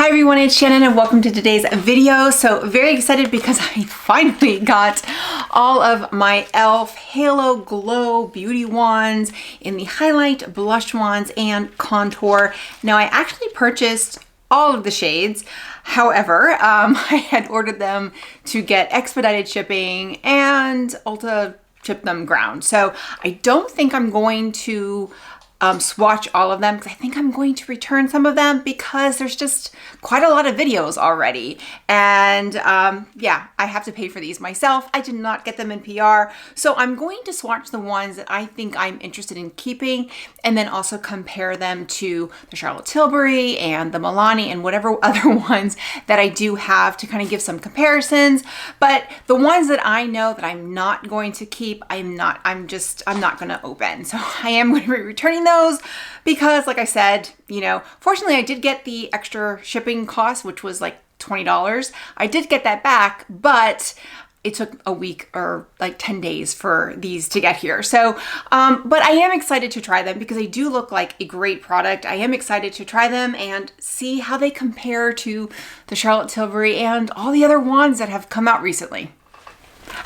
Hi everyone, it's Shannon and welcome to today's video. So very excited because I finally got all of my e.l.f. Halo Glow Beauty Wands in the highlight, blush wands, and contour. Now I actually purchased all of the shades. However, I had ordered them to get expedited shipping and Ulta shipped them ground. So I don't think I'm going to swatch all of them because I think I'm going to return some of them because there's just quite a lot of videos already. And yeah, I have to pay for these myself. I did not get them in PR. So I'm going to swatch the ones that I think I'm interested in keeping and then also compare them to the Charlotte Tilbury and the Milani and whatever other ones that I do have to kind of give some comparisons. But the ones that I know that I'm not going to keep, I'm not going to open. So I am going to be returning those because like I said, fortunately I did get the extra shipping cost, which was like $20. I did get that back, but it took a week or like 10 days for these to get here. So, but I am excited to try them because they do look like a great product. I am excited to try them and see how they compare to the Charlotte Tilbury and all the other wands that have come out recently.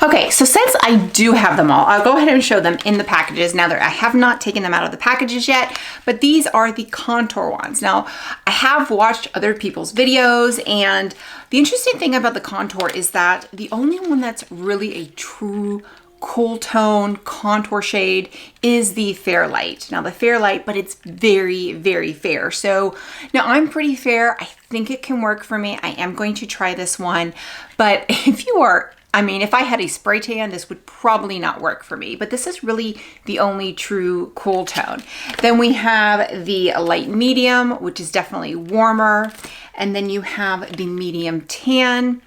Okay, so since I do have them all, I'll go ahead and show them in the packages. Now I have not taken them out of the packages yet, but these are the contour ones. Now, I have watched other people's videos, and the interesting thing about the contour is that the only one that's really a true cool tone contour shade is the Fair Light. Now the Fair Light, but it's very, very fair. So now I'm pretty fair. I think it can work for me. I am going to try this one, but if I had a spray tan, this would probably not work for me, but this is really the only true cool tone. Then we have the light medium, which is definitely warmer. And then you have the medium tan.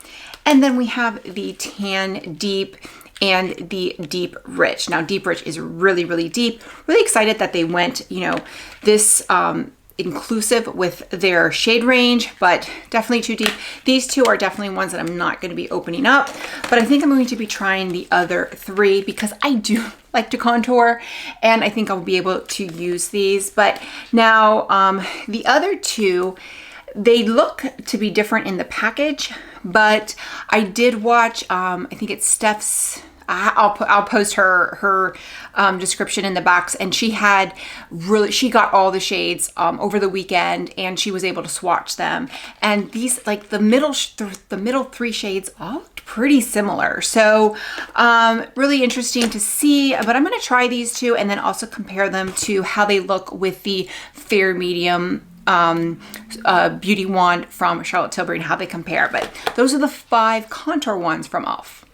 And then we have the tan deep and the deep rich. Now deep rich is really, really deep. Really excited that they went, this, inclusive with their shade range, but definitely too deep. These two are definitely ones that I'm not going to be opening up, but I think I'm going to be trying the other three because I do like to contour and I think I'll be able to use these. But now the other two, they look to be different in the package, but I did watch, I think it's Steph's, I'll post her description in the box, and she got all the shades over the weekend, and she was able to swatch them. And these, like the middle three shades, all looked pretty similar. So really interesting to see. But I'm going to try these two, and then also compare them to how they look with the Fair Medium beauty wand from Charlotte Tilbury and how they compare. But those are the 5 contour ones from e.l.f.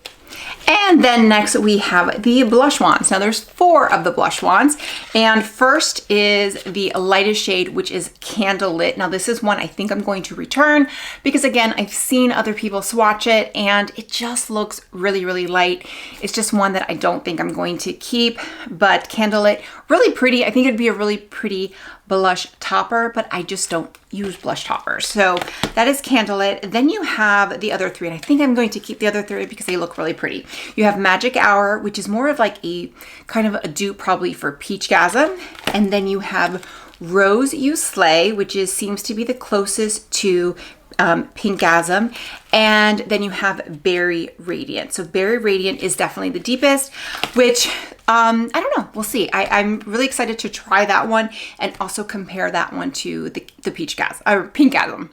And then next we have the blush wands. Now there's 4 of the blush wands, and first is the lightest shade, which is Candlelit. Now this is one I think I'm going to return because again, I've seen other people swatch it and it just looks really, really light. It's just one that I don't think I'm going to keep, but Candlelit, really pretty. I think it'd be a really pretty blush topper, but I just don't use blush toppers. So that is Candlelit. Then you have the other 3, and I think I'm going to keep the other 3 because they look really pretty. You have Magic Hour, which is more of like a kind of a dupe probably for Peachgasm. And then you have Rose You Slay, which seems to be the closest to Pinkgasm. And then you have Berry Radiant. So Berry Radiant is definitely the deepest, which I don't know, we'll see. I'm really excited to try that one and also compare that one to the Peachgasm or Pinkgasm.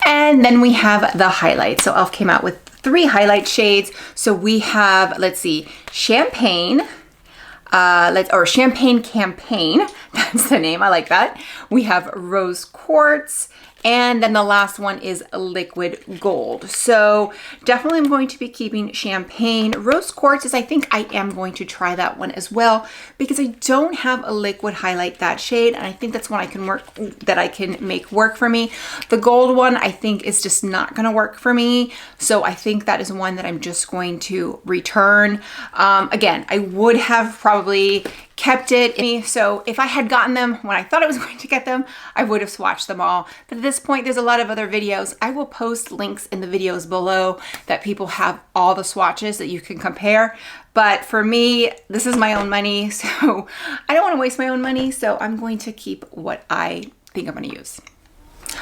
And then we have the highlights. So e.l.f. came out with 3 highlight shades. So we have, let's see, Champagne, Champagne Campaign. That's the name, I like that. We have Rose Quartz, and then the last one is Liquid Gold. So definitely I'm going to be keeping Champagne. Rose Quartz is, I think I am going to try that one as well because I don't have a liquid highlight that shade, and I think that's one I can make work for me. The gold one I think is just not going to work for me, so I think that is one that I'm just going to return. Again, I would have probably kept it. So if I had gotten them when I thought I was going to get them, I would have swatched them all. But at this point, there's a lot of other videos. I will post links in the videos below that people have all the swatches that you can compare. But for me, this is my own money, so I don't want to waste my own money. So I'm going to keep what I think I'm going to use.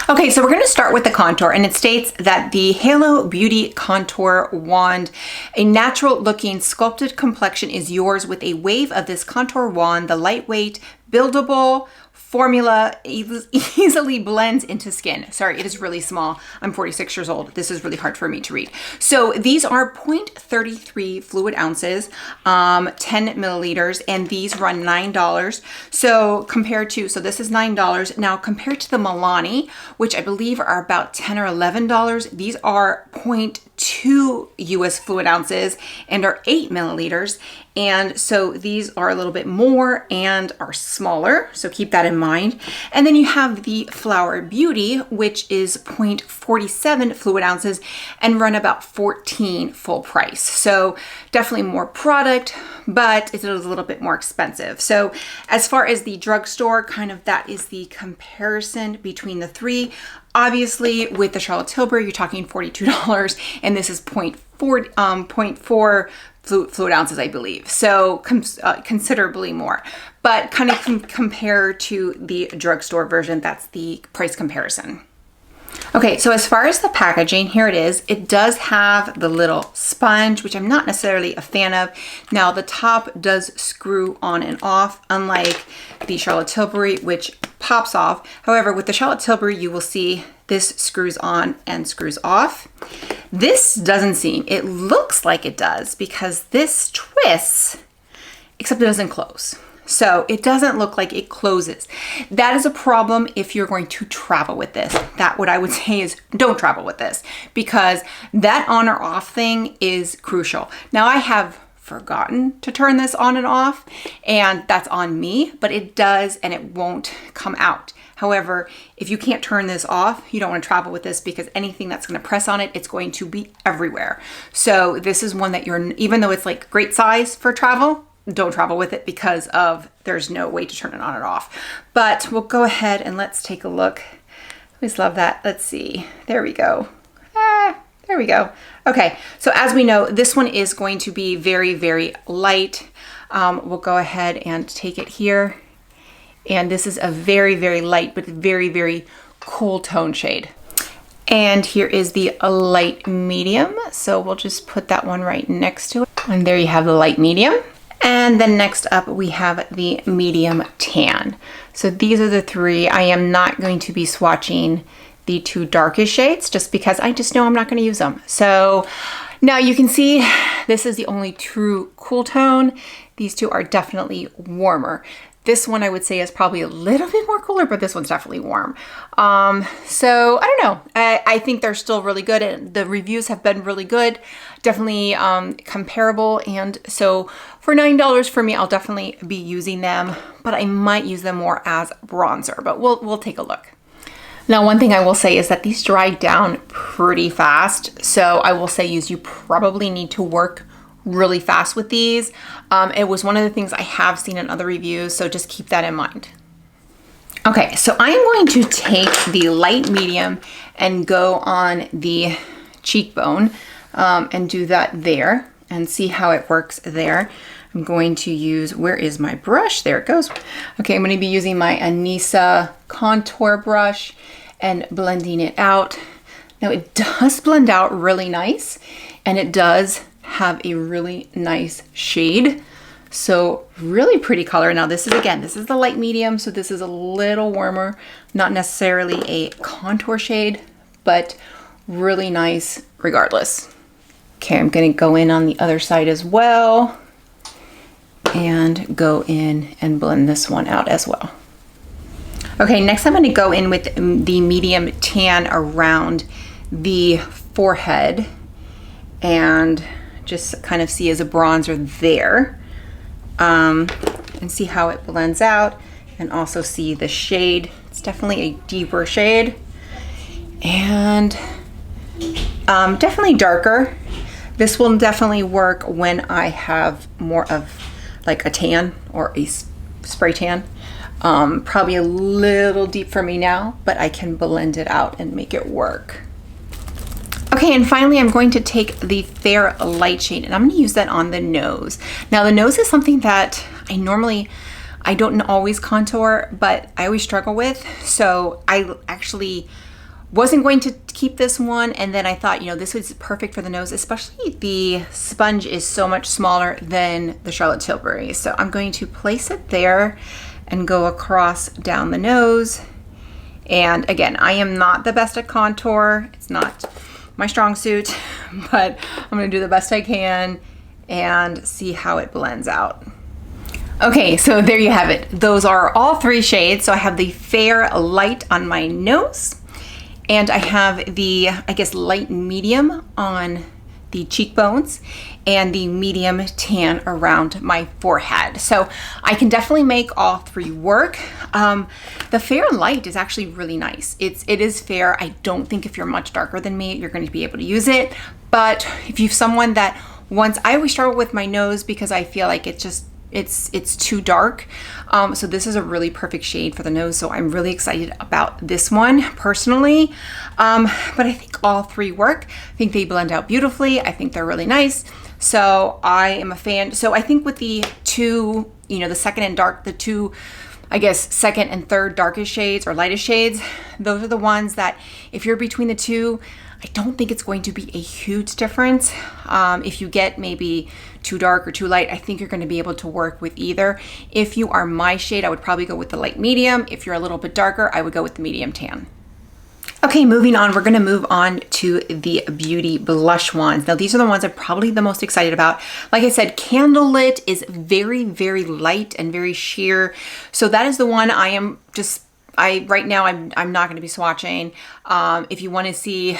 Okay, so we're going to start with the contour, and it states that the Halo Beauty Contour Wand, a natural looking sculpted complexion is yours with a wave of this contour wand. The lightweight, buildable formula easily blends into skin. Sorry, it is really small. I'm 46 years old. This is really hard for me to read. So these are 0.33 fluid ounces, 10 milliliters, and these run $9. So compared to, so this is $9. Now compared to the Milani, which I believe are about $10 or $11, these are 0.2 US fluid ounces and are 8 milliliters. And so these are a little bit more and are smaller, so keep that in mind. And then you have the Flower Beauty, which is 0.47 fluid ounces and run about 14 full price. So definitely more product, but it is a little bit more expensive. So as far as the drugstore, kind of that is the comparison between the three. Obviously, with the Charlotte Tilbury, you're talking $42, and this is 0.4 fluid ounces, I believe. So considerably more, but kind of compare to the drugstore version. That's the price comparison. Okay, so as far as the packaging, here it is. It does have the little sponge, which I'm not necessarily a fan of. Now the top does screw on and off, unlike the Charlotte Tilbury, which pops off. However, with the Charlotte Tilbury, you will see this screws on and screws off. This doesn't seem, it looks like it does because this twists, except it doesn't close. So it doesn't look like it closes. That is a problem if you're going to travel with this. That what I would say is don't travel with this, because that on or off thing is crucial. Now I have forgotten to turn this on and off, and that's on me, but it does and it won't come out. However, if you can't turn this off, you don't want to travel with this because anything that's going to press on it, it's going to be everywhere. So this is one that you're, even though it's like great size for travel, don't travel with it because of there's no way to turn it on and off. But we'll go ahead and let's take a look. I always love that. Let's see. There we go. There we go. Okay, so as we know, this one is going to be very, very light. We'll go ahead and take it here. And this is a very, very light, but very, very cool tone shade. And here is the light medium. So we'll just put that one right next to it. And there you have the light medium. And then next up, we have the medium tan. So these are the three. I am not going to be swatching the two darkest shades just because I just know I'm not going to use them. So now you can see this is the only true cool tone. These two are definitely warmer. This one I would say is probably a little bit more cooler, but this one's definitely warm. So I don't know. I think they're still really good, and the reviews have been really good. Definitely comparable. And so for $9 for me, I'll definitely be using them, but I might use them more as bronzer, but we'll take a look. Now, one thing I will say is that these dry down pretty fast. So I will say you probably need to work really fast with these. It was one of the things I have seen in other reviews, so just keep that in mind. Okay, so I'm going to take the light medium and go on the cheekbone and do that there and see how it works there. I'm going to use, where is my brush? There it goes. Okay, I'm going to be using my Anissa contour brush and blending it out. Now it does blend out really nice, and it does have a really nice shade. So really pretty color. Now this is, again, this is the light medium, so this is a little warmer, not necessarily a contour shade, but really nice regardless. Okay, I'm gonna go in on the other side as well and go in and blend this one out as well. Okay, next I'm gonna go in with the medium tan around the forehead and just kind of see as a bronzer there, and see how it blends out, and also see the shade. It's definitely a deeper shade and definitely darker. This will definitely work when I have more of like a tan or a spray tan. Probably a little deep for me now, but I can blend it out and make it work. Okay, and finally I'm going to take the Fair Light shade and I'm going to use that on the nose. Now the nose is something that I I don't always contour, but I always struggle with. So I actually wasn't going to keep this one, and then I thought, you know, this was perfect for the nose, especially the sponge is so much smaller than the Charlotte Tilbury. So I'm going to place it there and go across down the nose. And again, I am not the best at contour. It's not my strong suit, but I'm gonna do the best I can and see how it blends out. Okay, so there you have it. Those are all 3 shades. So I have the fair light on my nose, and I have the, I guess, light medium on the cheekbones, and the medium tan around my forehead. So I can definitely make all 3 work. The fair light is actually really nice. It is fair. I don't think if you're much darker than me, you're going to be able to use it. But if you're someone that wants, I always struggle with my nose because I feel like it's too dark. So this is a really perfect shade for the nose. So I'm really excited about this one personally. But I think all 3 work. I think they blend out beautifully. I think they're really nice. So I am a fan. So I think with the 2, you know, the second and dark, the 2, I guess, second and third darkest shades or lightest shades, those are the ones that if you're between the 2, I don't think it's going to be a huge difference. If you get maybe too dark or too light, I think you're going to be able to work with either. If you are my shade, I would probably go with the light medium. If you're a little bit darker, I would go with the medium tan. Okay, moving on, we're gonna move on to the Beauty blush ones. Now these are the ones I'm probably the most excited about. Like I said, Candlelit is very, very light and very sheer. So that is the one I am just, right now I'm not going to be swatching. If you want to see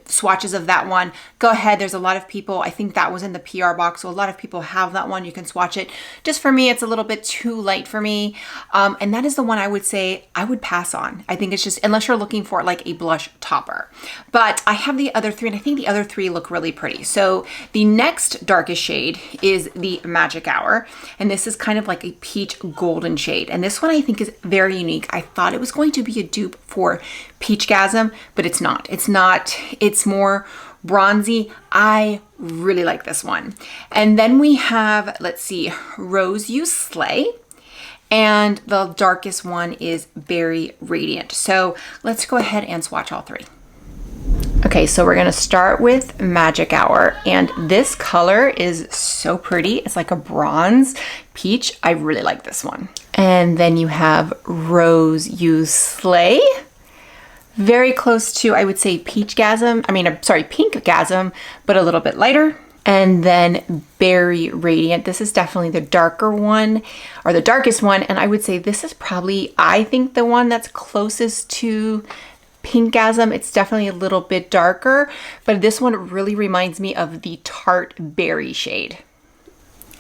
swatches of that one, go ahead. There's a lot of people, I think that was in the PR box, so a lot of people have that one. You can swatch it. Just for me, it's a little bit too light for me. And that is the one I would say I would pass on. I think it's just, unless you're looking for like a blush topper. But I have the other 3, and I think the other 3 look really pretty. So the next darkest shade is the Magic Hour. And this is kind of like a peach golden shade. And this one I think is very unique. I thought it was going to be a dupe for Peachgasm, but it's not. It's not. It's more bronzy. I really like this one. And then we have, let's see, Rose You Slay. And the darkest one is Berry Radiant. So let's go ahead and swatch all 3. Okay, so we're gonna start with Magic Hour, and this color is so pretty. It's like a bronze peach. I really like this one. And then you have Rose You Slay. Very close to, I would say, Peachgasm. I mean, sorry, Pinkgasm, but a little bit lighter. And then Berry Radiant. This is definitely the darker one, or the darkest one. And I would say this is probably, I think, the one that's closest to Pinkgasm. It's definitely a little bit darker, but this one really reminds me of the Tarte Berry shade.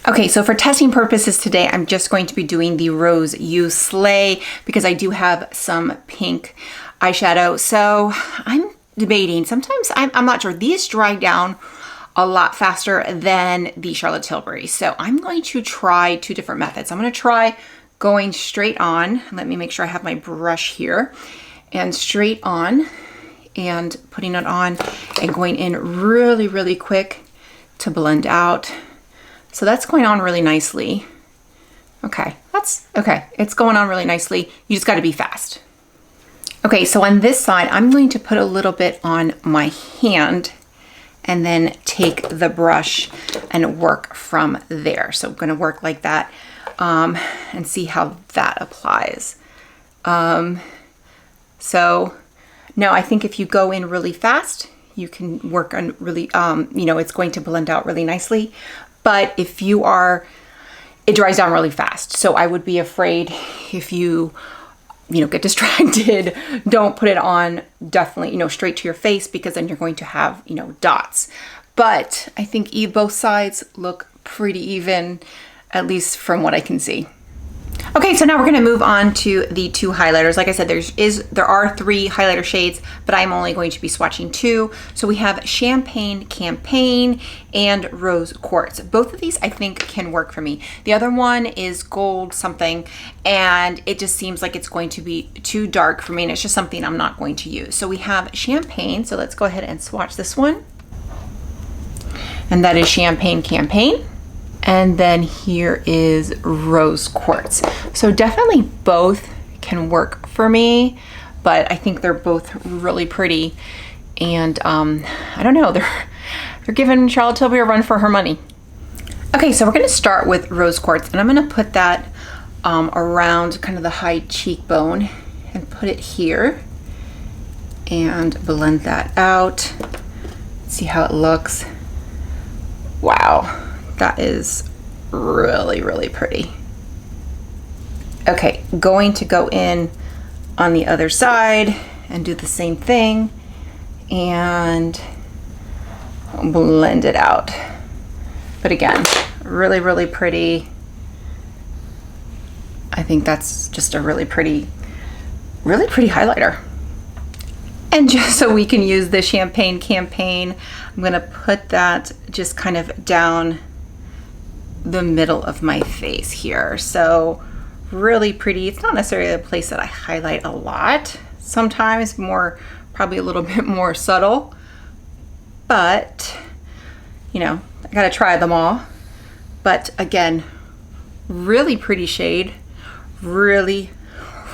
Okay, so for testing purposes today, I'm just going to be doing the Rose You Slay because I do have some pink eyeshadow. So I'm debating. Sometimes I'm not sure. These dry down a lot faster than the Charlotte Tilbury. So I'm going to try 2 different methods. I'm going to try going straight on. Let me make sure I have my brush here. And straight on and putting it on and going in really, really quick to blend out. So that's going on really nicely. Okay, that's okay. It's going on really nicely. You just got to be fast. Okay, so on this side, I'm going to put a little bit on my hand and then take the brush and work from there. So I'm going to work like that and see how that applies. So no, I think if you go in really fast, you can work on really, you know, it's going to blend out really nicely. But if you are, it dries down really fast. So I would be afraid if you get distracted, don't put it on definitely, straight to your face, because then you're going to have, dots. But I think both sides look pretty even, at least from what I can see. Okay, so now we're gonna move on to the 2 highlighters. Like I said, there are 3 highlighter shades, but I'm only going to be swatching 2. So we have Champagne Campaign and Rose Quartz. Both of these I think can work for me. The other one is Gold something, and it just seems like it's going to be too dark for me, and it's just something I'm not going to use. So we have Champagne, so let's go ahead and swatch this one. And that is Champagne Campaign. And then here is Rose Quartz. So definitely both can work for me, but I think they're both really pretty. And I don't know, they're giving Charlotte Tilbury a run for her money. Okay, so we're gonna start with Rose Quartz, and I'm gonna put that around kind of the high cheekbone and put it here and blend that out. See how it looks. Wow, that is really, really pretty. Okay, going to go in on the other side and do the same thing and blend it out. But again, really, really pretty. I think that's just a really pretty highlighter. And just so we can use the Champagne Campaign, I'm gonna put that just kind of down the middle of my face here. So really pretty. It's not necessarily a place that I highlight a lot. Sometimes more, probably a little bit more subtle, but you know, I gotta try them all. But again, really pretty shade. Really,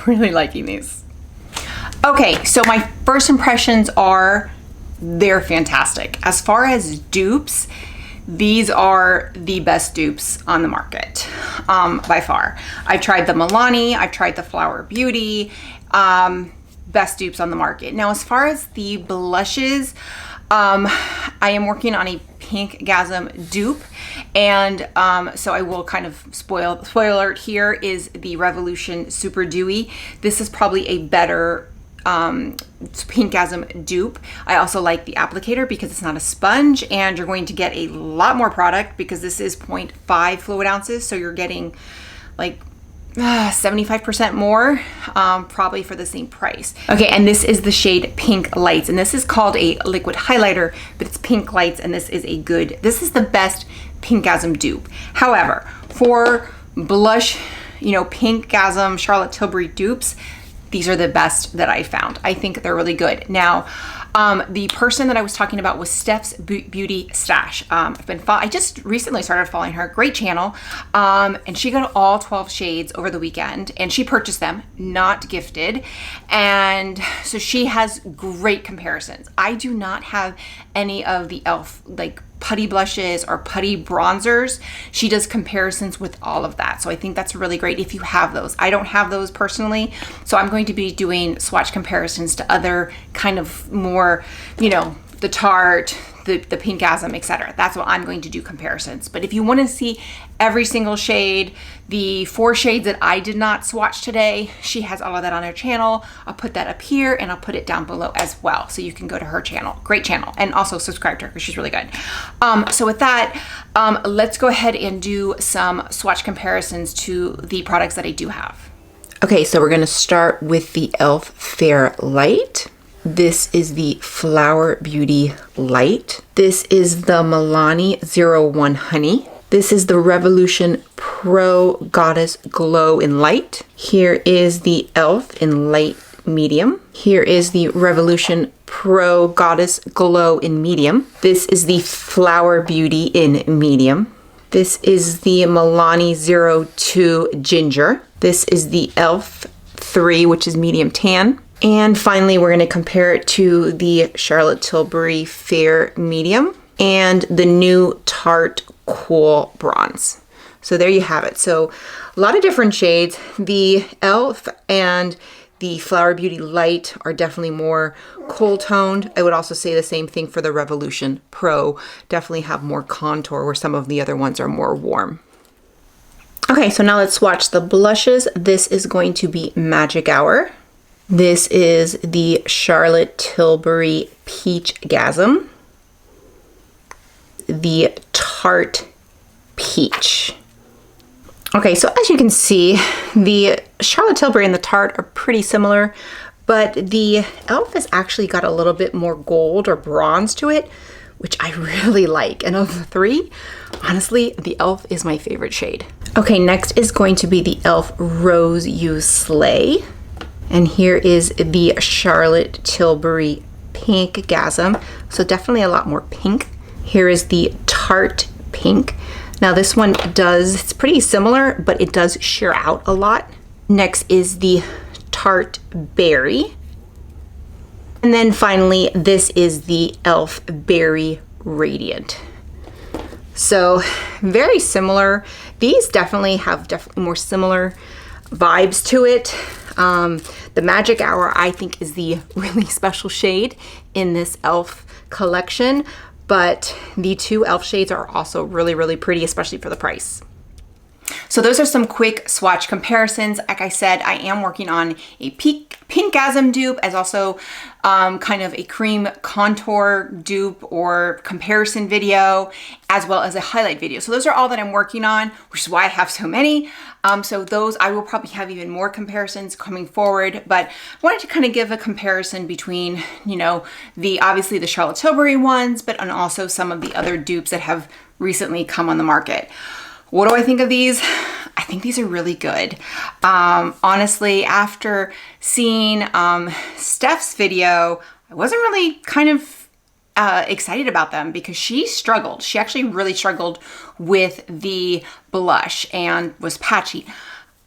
really liking these. Okay, so my first impressions are they're fantastic. As far as dupes, these are the best dupes on the market by far. I've tried the Milani, I've tried the Flower Beauty, best dupes on the market. Now, as far as the blushes, I am working on a Pinkgasm dupe, and so I will kind of spoiler alert here is the Revolution Super Dewy. This is probably a better Pinkgasm dupe. I also like the applicator because it's not a sponge, and you're going to get a lot more product because this is 0.5 fluid ounces, so you're getting like 75% more, probably for the same price. Okay, and this is the shade Pink Lights, and this is called a liquid highlighter, but it's Pink Lights, and this is the best Pinkgasm dupe. However, for blush, you know, Pinkgasm Charlotte Tilbury dupes, these are the best that I found. I think they're really good. Now, the person that I was talking about was Steph's Beauty Stash. I just recently started following her. Great channel. And she got all 12 shades over the weekend, and she purchased them, not gifted. And so she has great comparisons. I do not have any of the e.l.f. like putty blushes or putty bronzers. She does comparisons with all of that. So I think that's really great if you have those. I don't have those personally, so I'm going to be doing swatch comparisons to other kind of more, you know, the Tarte, the Pinkgasm, etc. That's what I'm going to do comparisons. But if you want to see every single shade, the 4 shades that I did not swatch today, she has all of that on her channel. I'll put that up here, and I'll put it down below as well, so you can go to her channel. Great channel, and also subscribe to her because she's really good. So with that, let's go ahead and do some swatch comparisons to the products that I do have. Okay, so we're gonna start with the e.l.f. Fair Light. This is the Flower Beauty Light. This is the Milani 01 Honey. This is the Revolution Pro Goddess Glow in Light. Here is the e.l.f. in Light Medium. Here is the Revolution Pro Goddess Glow in Medium. This is the Flower Beauty in Medium. This is the Milani 02 Ginger. This is the e.l.f. 3, which is medium tan. And finally, we're going to compare it to the Charlotte Tilbury Fair Medium and the new Tarte Cool Bronze. So there you have it. So a lot of different shades. The e.l.f. and the Flower Beauty Light are definitely more cool toned. I would also say the same thing for the Revolution Pro. Definitely have more contour where some of the other ones are more warm. Okay, so now let's swatch the blushes. This is going to be Magic Hour. This is the Charlotte Tilbury Peachgasm. The Tarte Peach. Okay, so as you can see, the Charlotte Tilbury and the Tarte are pretty similar, but the e.l.f. has actually got a little bit more gold or bronze to it, which I really like. And of the 3, honestly, the e.l.f. is my favorite shade. Okay, next is going to be the e.l.f. Rose You Slay. And here is the Charlotte Tilbury Pinkgasm. So definitely a lot more pink. Here is the Tarte Pink. Now this one it's pretty similar, but it does sheer out a lot. Next is the Tarte Berry. And then finally, this is the e.l.f. Berry Radiant. So very similar. These definitely have more similar vibes to it. The Magic Hour, I think, is the really special shade in this e.l.f. collection, but the two e.l.f. shades are also really, really pretty, especially for the price. So those are some quick swatch comparisons. Like I said, I am working on a Pinkgasm dupe as also kind of a cream contour dupe or comparison video, as well as a highlight video. So those are all that I'm working on, which is why I have so many. So those, I will probably have even more comparisons coming forward, but I wanted to kind of give a comparison between, you know, obviously the Charlotte Tilbury ones, but and also some of the other dupes that have recently come on the market. What do I think of these? I think these are really good. Honestly, after seeing Steph's video, I wasn't really kind of excited about them because she struggled. She actually really struggled with the blush and was patchy.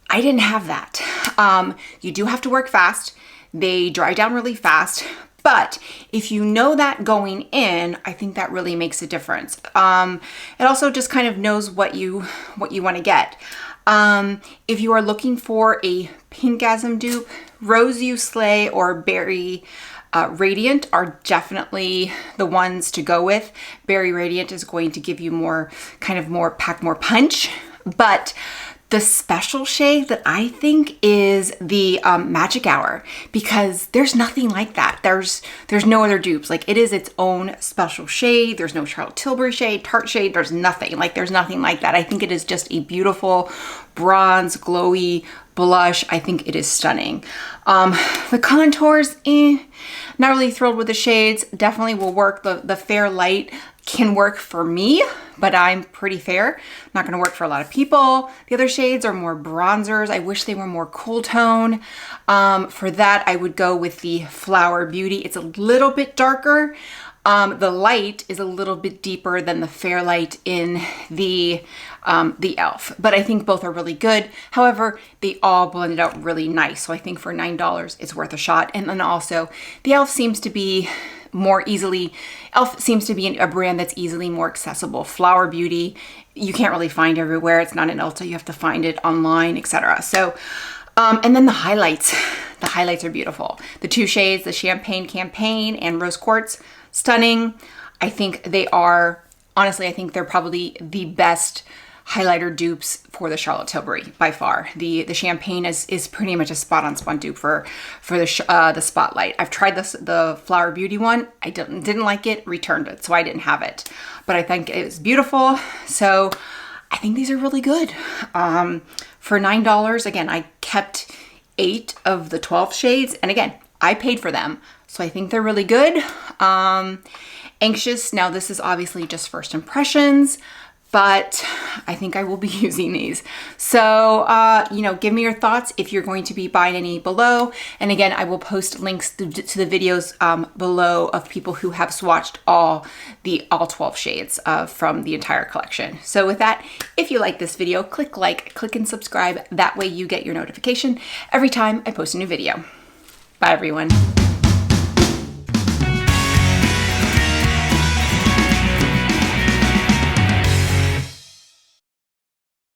I didn't have that. You do have to work fast. They dry down really fast. But if you know that going in, I think that really makes a difference. It also just kind of knows what you want to get. If you are looking for a Pinkgasm dupe, Rose You Slay or Berry Radiant are definitely the ones to go with. Berry Radiant is going to give you pack more punch, but the special shade that I think is the Magic Hour, because there's nothing like that. There's no other dupes. Like, it is its own special shade. There's no Charlotte Tilbury shade, Tarte shade. There's nothing like that. I think it is just a beautiful bronze, glowy blush. I think it is stunning. The contours, not really thrilled with the shades. Definitely will work. The fair light can work for me, but I'm pretty fair. Not gonna work for a lot of people. The other shades are more bronzers. I wish they were more cool tone. For that, I would go with the Flower Beauty. It's a little bit darker. The light is a little bit deeper than the fair light in the e.l.f. But I think both are really good. However, they all blended out really nice. So I think for $9, it's worth a shot. And then also, the e.l.f. seems to be e.l.f. seems to be a brand that's easily more accessible. Flower Beauty, you can't really find everywhere. It's not an Ulta. You have to find it online, etc. So, and then the highlights. The highlights are beautiful. The two shades, the Champagne Campaign and Rose Quartz, stunning. I think they are, honestly, I think they're probably the best highlighter dupes for the Charlotte Tilbury by far. The Champagne is pretty much a spot-on-spot dupe for the Spotlight. I've tried the Flower Beauty one. I didn't like it, returned it, so I didn't have it. But I think it was beautiful. So I think these are really good. For $9, again, I kept 8 of the 12 shades, and again, I paid for them. So I think they're really good. Anxious, now this is obviously just first impressions, but I think I will be using these. So, you know, give me your thoughts if you're going to be buying any below. And again, I will post links to the videos below of people who have swatched all 12 shades from the entire collection. So with that, if you like this video, click like, click and subscribe. That way you get your notification every time I post a new video. Bye everyone.